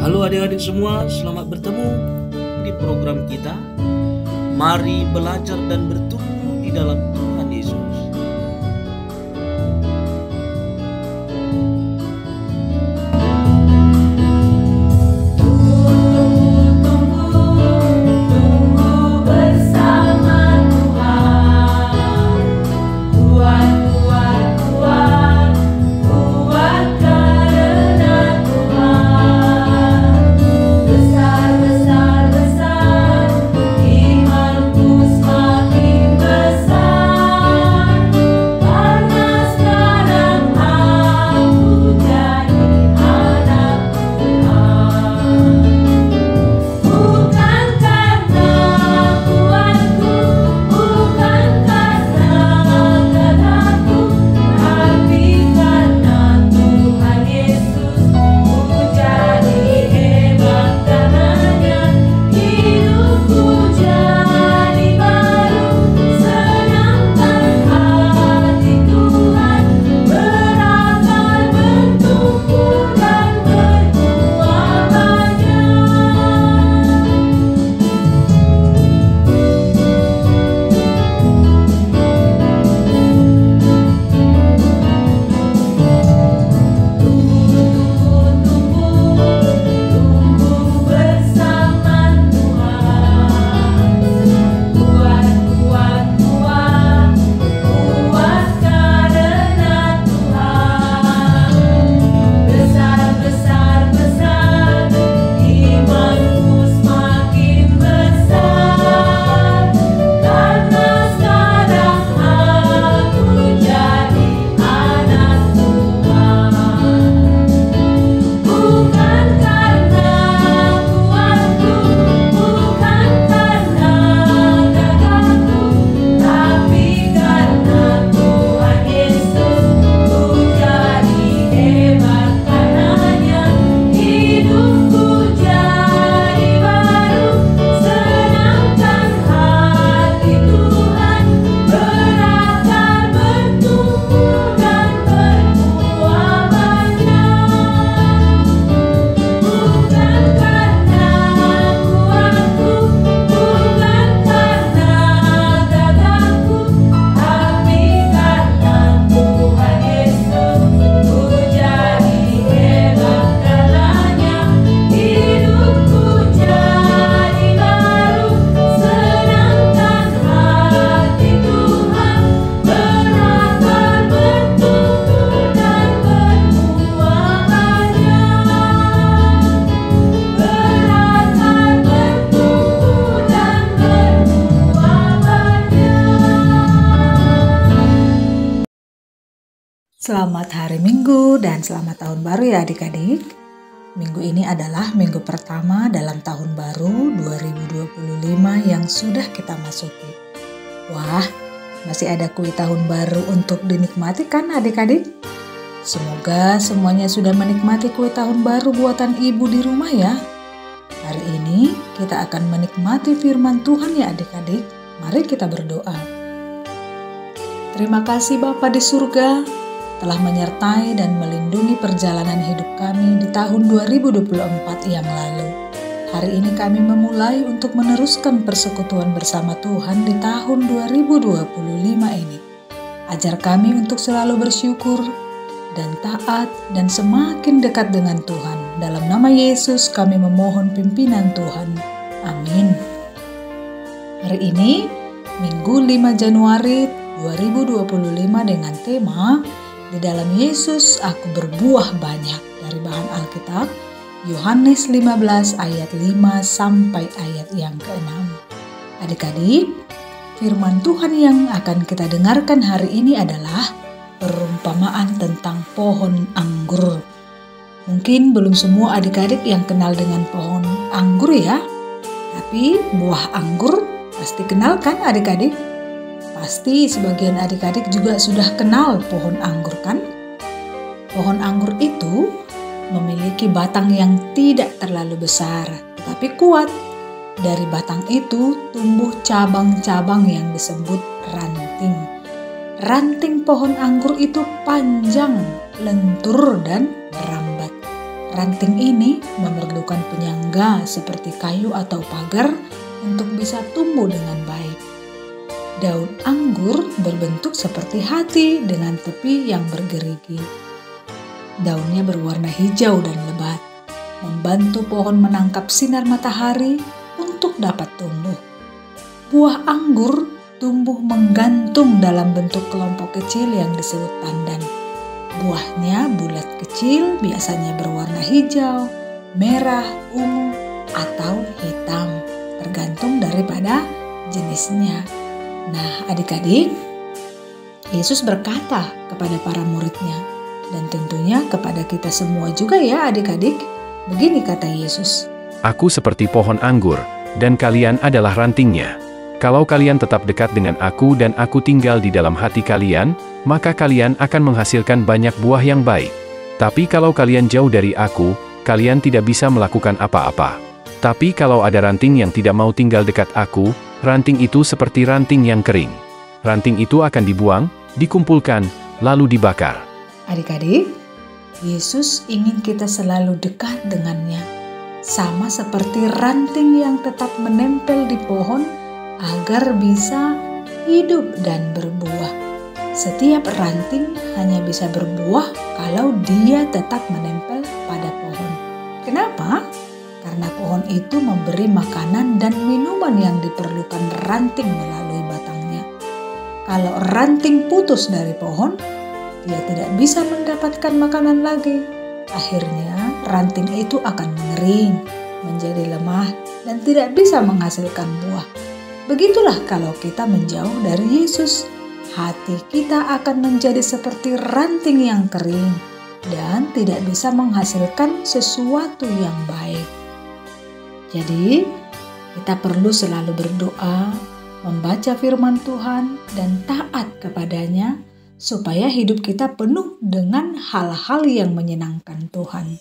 Halo adik-adik semua, selamat bertemu di program kita. Mari belajar dan bertumbuh di dalam Tuhan Yesus. Selamat hari Minggu dan selamat tahun baru ya adik-adik. Minggu ini adalah minggu pertama dalam tahun baru 2025 yang sudah kita masuki. Wah, masih ada kue tahun baru untuk dinikmati kan adik-adik? Semoga semuanya sudah menikmati kue tahun baru buatan ibu di rumah ya. Hari ini kita akan menikmati firman Tuhan ya adik-adik. Mari kita berdoa. Terima kasih Bapa di surga telah menyertai dan melindungi perjalanan hidup kami di tahun 2024 yang lalu. Hari ini kami memulai untuk meneruskan persekutuan bersama Tuhan di tahun 2025 ini. Ajar kami untuk selalu bersyukur dan taat dan semakin dekat dengan Tuhan. Dalam nama Yesus kami memohon pimpinan Tuhan. Amin. Hari ini, Minggu 5 Januari 2025 dengan tema Di dalam Yesus aku berbuah banyak, dari bahan Alkitab Yohanes 15 ayat 5 sampai ayat yang ke-6. Adik-adik, firman Tuhan yang akan kita dengarkan hari ini adalah perumpamaan tentang pohon anggur. Mungkin belum semua adik-adik yang kenal dengan pohon anggur ya, tapi buah anggur pasti kenal kan adik-adik? Pasti sebagian adik-adik juga sudah kenal pohon anggur kan? Pohon anggur itu memiliki batang yang tidak terlalu besar, tetapi kuat. Dari batang itu tumbuh cabang-cabang yang disebut ranting. Ranting pohon anggur itu panjang, lentur, dan merambat. Ranting ini memerlukan penyangga seperti kayu atau pagar untuk bisa tumbuh dengan baik. Daun anggur berbentuk seperti hati dengan tepi yang bergerigi. Daunnya berwarna hijau dan lebat, membantu pohon menangkap sinar matahari untuk dapat tumbuh. Buah anggur tumbuh menggantung dalam bentuk kelompok kecil yang disebut tandan. Buahnya bulat kecil, biasanya berwarna hijau, merah, ungu, atau hitam, tergantung daripada jenisnya. Nah, adik-adik, Yesus berkata kepada para muridnya, dan tentunya kepada kita semua juga ya adik-adik. Begini kata Yesus, "Aku seperti pohon anggur, dan kalian adalah rantingnya. Kalau kalian tetap dekat dengan aku dan aku tinggal di dalam hati kalian, maka kalian akan menghasilkan banyak buah yang baik. Tapi kalau kalian jauh dari aku, kalian tidak bisa melakukan apa-apa. Tapi kalau ada ranting yang tidak mau tinggal dekat aku, ranting itu seperti ranting yang kering. Ranting itu akan dibuang, dikumpulkan, lalu dibakar." Adik-adik, Yesus ingin kita selalu dekat dengannya, sama seperti ranting yang tetap menempel di pohon agar bisa hidup dan berbuah. Setiap ranting hanya bisa berbuah kalau dia tetap menempel pada pohon. Kenapa? Karena pohon itu memberi makanan dan minuman yang diperlukan ranting melalui batangnya. Kalau ranting putus dari pohon, dia tidak bisa mendapatkan makanan lagi. Akhirnya ranting itu akan mengering, menjadi lemah, dan tidak bisa menghasilkan buah. Begitulah kalau kita menjauh dari Yesus, hati kita akan menjadi seperti ranting yang kering dan tidak bisa menghasilkan sesuatu yang baik. Jadi, kita perlu selalu berdoa, membaca firman Tuhan, dan taat kepadanya supaya hidup kita penuh dengan hal-hal yang menyenangkan Tuhan.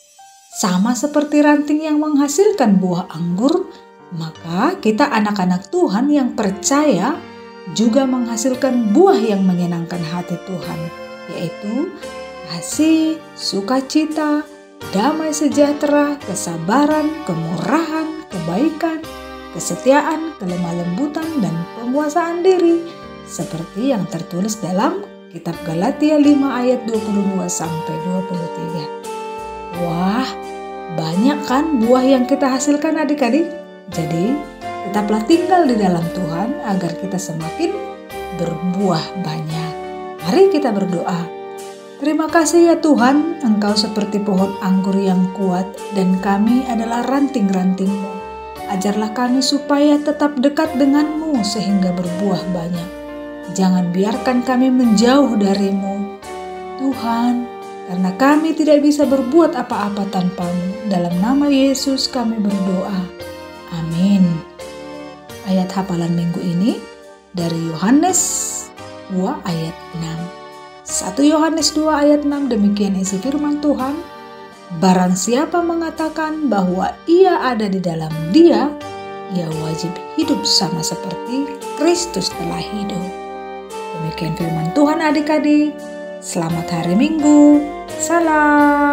Sama seperti ranting yang menghasilkan buah anggur, maka kita anak-anak Tuhan yang percaya juga menghasilkan buah yang menyenangkan hati Tuhan, yaitu kasih, sukacita, damai sejahtera, kesabaran, kemurahan, kebaikan, kesetiaan, kelemah lembutan, dan penguasaan diri, seperti yang tertulis dalam kitab Galatia 5 ayat 22-23. Wah, banyak kan buah yang kita hasilkan adik-adik? Jadi, tetaplah tinggal di dalam Tuhan agar kita semakin berbuah banyak. Mari kita berdoa. Terima kasih ya Tuhan, Engkau seperti pohon anggur yang kuat dan kami adalah ranting-ranting-Mu. Ajarlah kami supaya tetap dekat dengan-Mu sehingga berbuah banyak. Jangan biarkan kami menjauh dari-Mu, Tuhan, karena kami tidak bisa berbuat apa-apa tanpa-Mu. Dalam nama Yesus kami berdoa. Amin. Ayat hafalan minggu ini dari Yohanes 2 ayat 6. 1 Yohanes 2 ayat 6, demikian isi firman Tuhan. Barang siapa mengatakan bahwa ia ada di dalam Dia, ia wajib hidup sama seperti Kristus telah hidup. Demikian firman Tuhan adik-adik. Selamat hari Minggu. Salam.